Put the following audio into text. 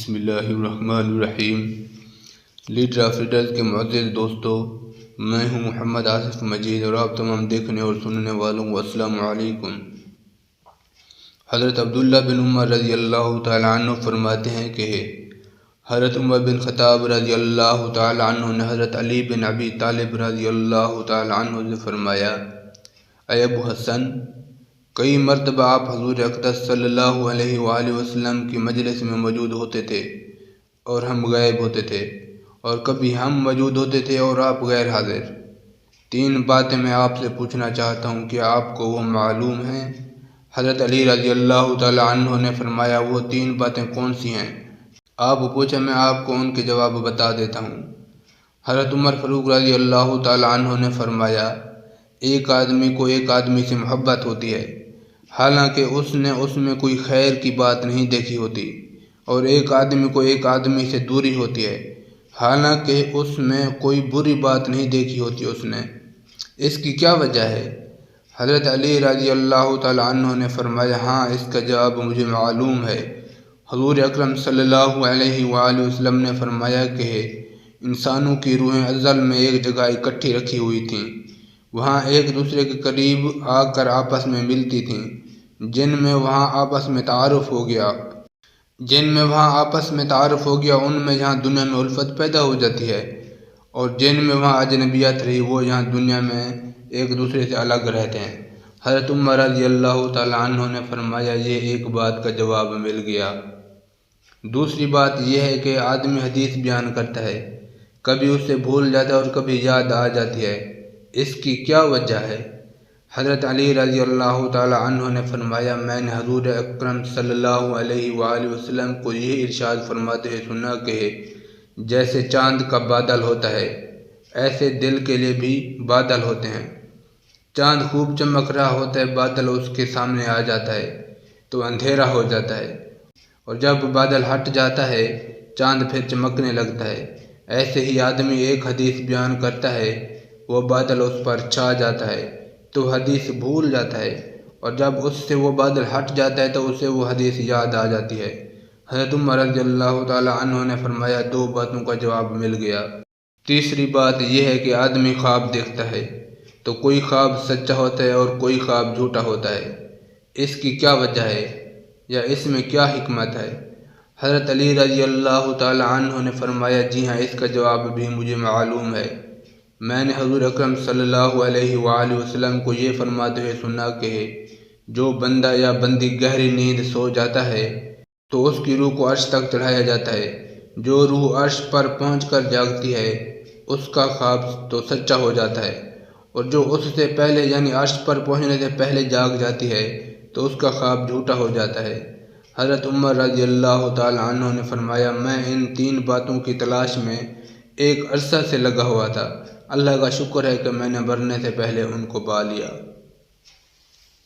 بسم اللہ الرحمن الرحیم۔ لیڈر آف ریڈرز کے معزز دوستو، میں ہوں محمد آصف مجید اور آپ تمام دیکھنے اور سننے والوں کو السلام علیکم۔ حضرت عبداللہ بن عمر رضی اللہ تعالیٰ عنہ فرماتے ہیں کہ حضرت عمر بن خطاب رضی اللہ تعالیٰ عنہ نے حضرت علی بن ابی طالب رضی اللہ تعالیٰ عنہ سے فرمایا، اے ابو حسن، کئی مرتبہ آپ حضور اقدس صلی اللہ علیہ وآلہ وسلم کی مجلس میں موجود ہوتے تھے اور ہم غائب ہوتے تھے، اور کبھی ہم موجود ہوتے تھے اور آپ غیر حاضر۔ تین باتیں میں آپ سے پوچھنا چاہتا ہوں، کیا آپ کو وہ معلوم ہیں؟ حضرت علی رضی اللہ تعالیٰ عنہ نے فرمایا، وہ تین باتیں کون سی ہیں؟ آپ پوچھیں، میں آپ کو ان کے جواب بتا دیتا ہوں۔ حضرت عمر فاروق رضی اللہ تعالیٰ عنہ نے فرمایا، ایک آدمی کو ایک آدمی سے محبت ہوتی ہے، حالانکہ اس نے اس میں کوئی خیر کی بات نہیں دیکھی ہوتی، اور ایک آدمی کو ایک آدمی سے دوری ہوتی ہے، حالانکہ اس میں کوئی بری بات نہیں دیکھی ہوتی اس نے۔ اس کی کیا وجہ ہے؟ حضرت علی رضی اللہ تعالیٰ عنہ نے فرمایا، ہاں، اس کا جواب مجھے معلوم ہے۔ حضور اکرم صلی اللہ علیہ وآلہ وسلم نے فرمایا کہ انسانوں کی روحیں ازل میں ایک جگہ اکٹھی رکھی ہوئی تھیں، وہاں ایک دوسرے کے قریب آ کر آپس میں ملتی تھیں، جن میں وہاں آپس میں تعارف ہو گیا، ان میں جہاں دنیا میں الفت پیدا ہو جاتی ہے، اور جن میں وہاں اجنبیت رہی، وہ یہاں دنیا میں ایک دوسرے سے الگ رہتے ہیں۔ حضرت عمر رضی اللہ تعالیٰ عنہ نے فرمایا، یہ ایک بات کا جواب مل گیا۔ دوسری بات یہ ہے کہ آدمی حدیث بیان کرتا ہے، کبھی اسے بھول جاتا ہے اور کبھی یاد آ جاتی ہے، اس کی کیا وجہ ہے؟ حضرت علی رضی اللہ تعالیٰ عنہ نے فرمایا، میں نے حضور اکرم صلی اللہ علیہ وآلہ وسلم کو یہ ارشاد فرماتے ہوئے سنا کہ جیسے چاند کا بادل ہوتا ہے، ایسے دل کے لیے بھی بادل ہوتے ہیں۔ چاند خوب چمک رہا ہوتا ہے، بادل اس کے سامنے آ جاتا ہے تو اندھیرا ہو جاتا ہے، اور جب بادل ہٹ جاتا ہے چاند پھر چمکنے لگتا ہے۔ ایسے ہی آدمی ایک حدیث بیان کرتا ہے، وہ بادل اس پر چھا جاتا ہے تو حدیث بھول جاتا ہے، اور جب اس سے وہ بادل ہٹ جاتا ہے تو اسے وہ حدیث یاد آ جاتی ہے۔ حضرت عمر رضی اللہ تعالیٰ عنہ نے فرمایا، دو باتوں کا جواب مل گیا۔ تیسری بات یہ ہے کہ آدمی خواب دیکھتا ہے تو کوئی خواب سچا ہوتا ہے اور کوئی خواب جھوٹا ہوتا ہے، اس کی کیا وجہ ہے یا اس میں کیا حکمت ہے؟ حضرت علی رضی اللہ تعالیٰ عنہ نے فرمایا، جی ہاں، اس کا جواب بھی مجھے معلوم ہے۔ میں نے حضور اکرم صلی اللہ علیہ وآلہ وسلم کو یہ فرماتے ہوئے سنا کہ جو بندہ یا بندی گہری نیند سو جاتا ہے تو اس کی روح کو عرش تک چڑھایا جاتا ہے، جو روح عرش پر پہنچ کر جاگتی ہے اس کا خواب تو سچا ہو جاتا ہے، اور جو اس سے پہلے یعنی عرش پر پہنچنے سے پہلے جاگ جاتی ہے تو اس کا خواب جھوٹا ہو جاتا ہے۔ حضرت عمر رضی اللہ تعالیٰ عنہ نے فرمایا، میں ان تین باتوں کی تلاش میں ایک عرصہ سے لگا ہوا تھا، اللہ کا شکر ہے کہ میں نے مرنے سے پہلے ان کو پا لیا۔